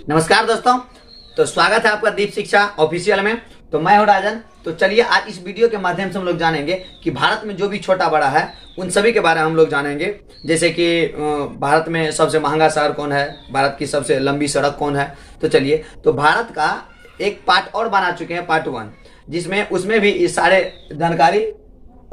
नमस्कार दोस्तों, तो स्वागत है आपका दीप शिक्षा ऑफिशियल में। तो मैं हूं राजन। तो चलिए आज इस वीडियो के माध्यम से हम लोग जानेंगे कि भारत में जो भी छोटा बड़ा है उन सभी के बारे में हम लोग जानेंगे। जैसे कि भारत में सबसे महंगा शहर कौन है, भारत की सबसे लंबी सड़क कौन है। तो चलिए, तो भारत का एक पार्ट और बना चुके हैं, पार्ट 1, जिसमें उसमें भी इस सारे जानकारी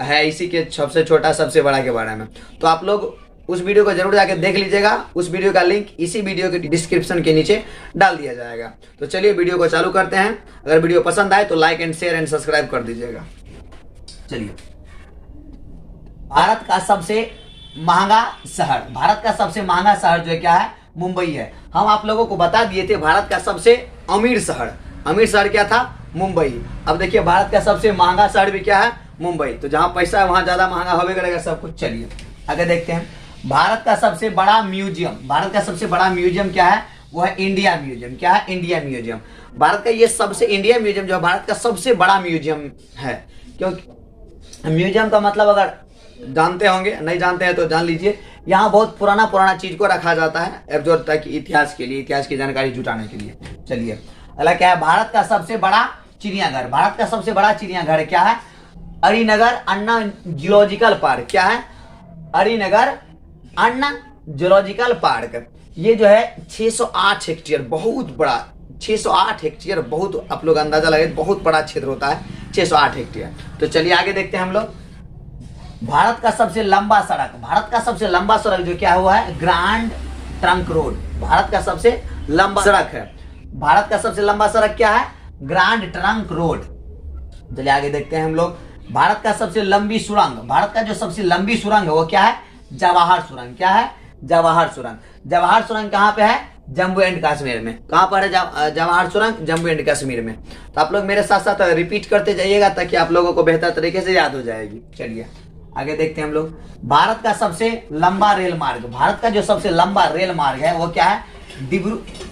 है इसी के सबसे छोटा सबसे बड़ा के बारे में। तो आप लोग उस वीडियो को जरूर जाके देख लीजिएगा। उस वीडियो का लिंक इसी वीडियो के डिस्क्रिप्शन के नीचे डाल दिया जाएगा। तो चलिए वीडियो को चालू करते हैं। अगर वीडियो पसंद आए तो like and share and subscribe कर दीजिएगा। चलिए, भारत का सबसे महंगा शहर, भारत का सबसे महंगा शहर जो है क्या है, मुंबई है। हम आप लोगों को बता दिए थे भारत का सबसे अमीर शहर क्या था, मुंबई। अब देखिए भारत का सबसे महंगा शहर भी क्या है, मुंबई। तो जहां पैसा है वहां ज्यादा महंगा होवे करेगा सब कुछ। चलिए आगे देखते हैं। भारत का सबसे बड़ा म्यूजियम, भारत का सबसे बड़ा म्यूजियम क्या है, वो है इंडिया म्यूजियम। क्या है, इंडिया म्यूजियम। भारत का ये सबसे इंडिया म्यूजियम जो है भारत का सबसे बड़ा म्यूजियम है। क्योंकि म्यूजियम का मतलब अगर जानते होंगे, नहीं जानते हैं तो जान लीजिए, यहाँ बहुत पुराना चीज को रखा जाता है एब्जॉर्ब तक इतिहास के लिए, इतिहास की जानकारी जुटाने के लिए। चलिए अगला क्या है, भारत का सबसे बड़ा चिड़ियाघर। भारत का सबसे बड़ा चिड़ियाघर क्या है, अरीनगर अन्ना जूलॉजिकल पार्क। क्या है, अरीनगर अन्ना जूलॉजिकल पार्क। ये जो है 608 हेक्टेयर, बहुत बड़ा 608 हेक्टेयर, बहुत आप लोग अंदाजा लगे बहुत बड़ा क्षेत्र होता है 608 हेक्टेयर। तो चलिए आगे देखते हैं हम लोग। भारत का सबसे लंबा सड़क, भारत का सबसे लंबा सड़क जो क्या हुआ है, ग्रैंड ट्रंक रोड। भारत का सबसे लंबा सड़क है, भारत का सबसे लंबा सड़क क्या है, ग्रैंड ट्रंक रोड। चलिए आगे देखते हैं हम लोग। भारत का सबसे लंबी सुरंग, भारत का जो सबसे लंबी सुरंग है वो क्या है, जवाहर सुरंग। क्या है, जवाहर सुरंग। जवाहर सुरंग कहाँ पे है, जम्मू एंड कश्मीर में। कहाँ पर है जवाहर सुरंग, जम्मू एंड कश्मीर में। तो आप लोग मेरे साथ साथ रिपीट करते जाइएगा ताकि आप लोगों को बेहतर तरीके से याद हो जाएगी। चलिए आगे देखते हैं हम लोग। भारत का सबसे लंबा रेल मार्ग, भारत का जो सबसे लंबा रेल मार्ग है वो क्या है,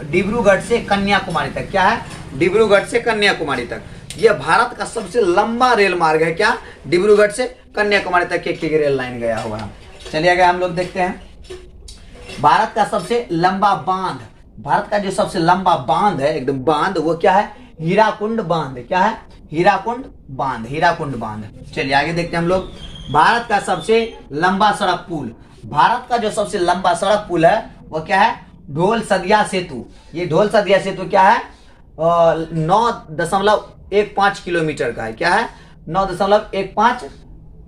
डिब्रूगढ़ से कन्याकुमारी तक। क्या है, डिब्रूगढ़ से कन्याकुमारी तक। यह भारत का सबसे लंबा रेल मार्ग है। क्या, डिब्रूगढ़ से कन्याकुमारी तक एक रेल लाइन गया हुआ है। चलिए आगे हम लोग देखते हैं। भारत का सबसे लंबा बांध, भारत का जो सबसे लंबा बांध है, एकदम बांध, वो क्या है, हीराकुंड बांध। क्या है, हीराकुंड बांध, हीराकुंड बांध। चलिए आगे देखते हैं हम लोग। भारत का सबसे लंबा सड़क पुल, भारत का जो सबसे लंबा सड़क पुल है वो क्या है, ढोल सदिया सेतु। ये ढोल सदिया सेतु क्या है, 9.15 किलोमीटर का है। क्या है, 9.15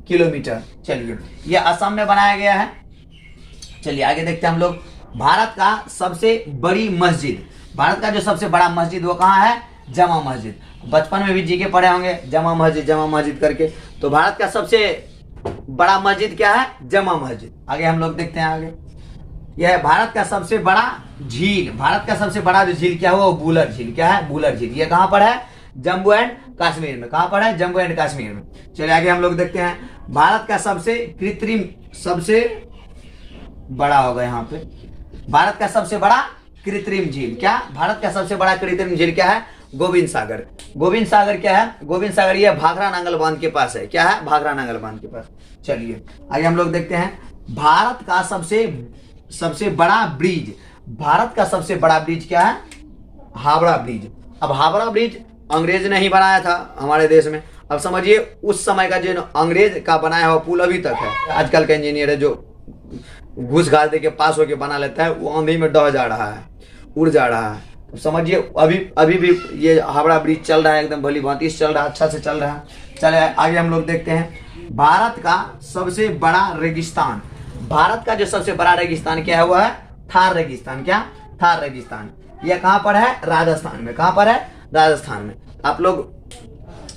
किलोमीटर। चलिए ये असम में बनाया गया है। चलिए आगे देखते हैं हम लोग। भारत का सबसे बड़ी मस्जिद, भारत का जो सबसे बड़ा मस्जिद वो कहाँ है, जमा मस्जिद। बचपन में भी जी के पढ़े होंगे जमा मस्जिद करके। तो भारत का सबसे बड़ा मस्जिद क्या है, जमा मस्जिद। आगे हम लोग देखते हैं। आगे यह है भारत का सबसे बड़ा झील, भारत का सबसे बड़ा जो झील क्या हुआ, वो झील। क्या है, बुलर झील। ये कहाँ पर है, जम्मू एंड कश्मीर में। कहाँ पर है, जम्मू एंड कश्मीर में। चलिए आगे हम लोग देखते हैं। भारत का सबसे बड़ा होगा यहाँ पे, भारत का सबसे बड़ा कृत्रिम झील। क्या, भारत का सबसे बड़ा कृत्रिम झील क्या है, गोविंद सागर। गोविंद सागर क्या है, गोविंद सागर ये भाखरा नांगल बांध के पास है। क्या है, भाखरा नांगल बांध के पास। चलिए आगे हम लोग देखते हैं। भारत का सबसे बड़ा ब्रिज, भारत का सबसे बड़ा ब्रिज क्या है, हावड़ा ब्रिज। अब हावड़ा ब्रिज अंग्रेज ने ही बनाया था हमारे देश में। अब समझिए उस समय का जो अंग्रेज का बनाया हुआ पुल अभी तक है। आजकल का इंजीनियर है जो घूस घास दे के पास होके बना लेता है, वो आंधी में डह जा रहा है, उड़ जा रहा है। तो समझिए अभी भी ये हावड़ा ब्रिज चल रहा है, एकदम भली भांति चल रहा है, अच्छा से चल रहा है। चले आगे हम लोग देखते हैं। भारत का सबसे बड़ा रेगिस्तान, भारत का जो सबसे बड़ा रेगिस्तान क्या है, वो है थार रेगिस्तान। क्या, थार रेगिस्तान। यह कहाँ पर है, राजस्थान में। कहाँ पर है, राजस्थान में। आप लोग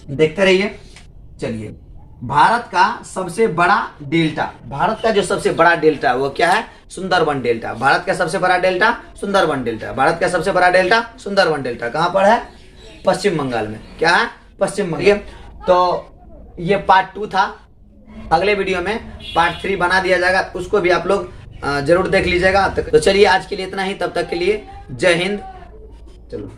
देखते रहिए। चलिए भारत का सबसे बड़ा डेल्टा, भारत का जो सबसे बड़ा डेल्टा वो क्या है, सुंदरबन डेल्टा। भारत का सबसे बड़ा डेल्टा सुंदरबन डेल्टा, भारत का सबसे बड़ा डेल्टा सुंदरबन डेल्टा। कहाँ पर है, पश्चिम बंगाल में। क्या है, पश्चिम बंगाल। तो ये पार्ट 2 था। अगले वीडियो में पार्ट 3 बना दिया जाएगा, उसको भी आप लोग जरूर देख लीजिएगा। तो चलिए आज के लिए इतना ही, तब तक के लिए जय हिंद। चलो।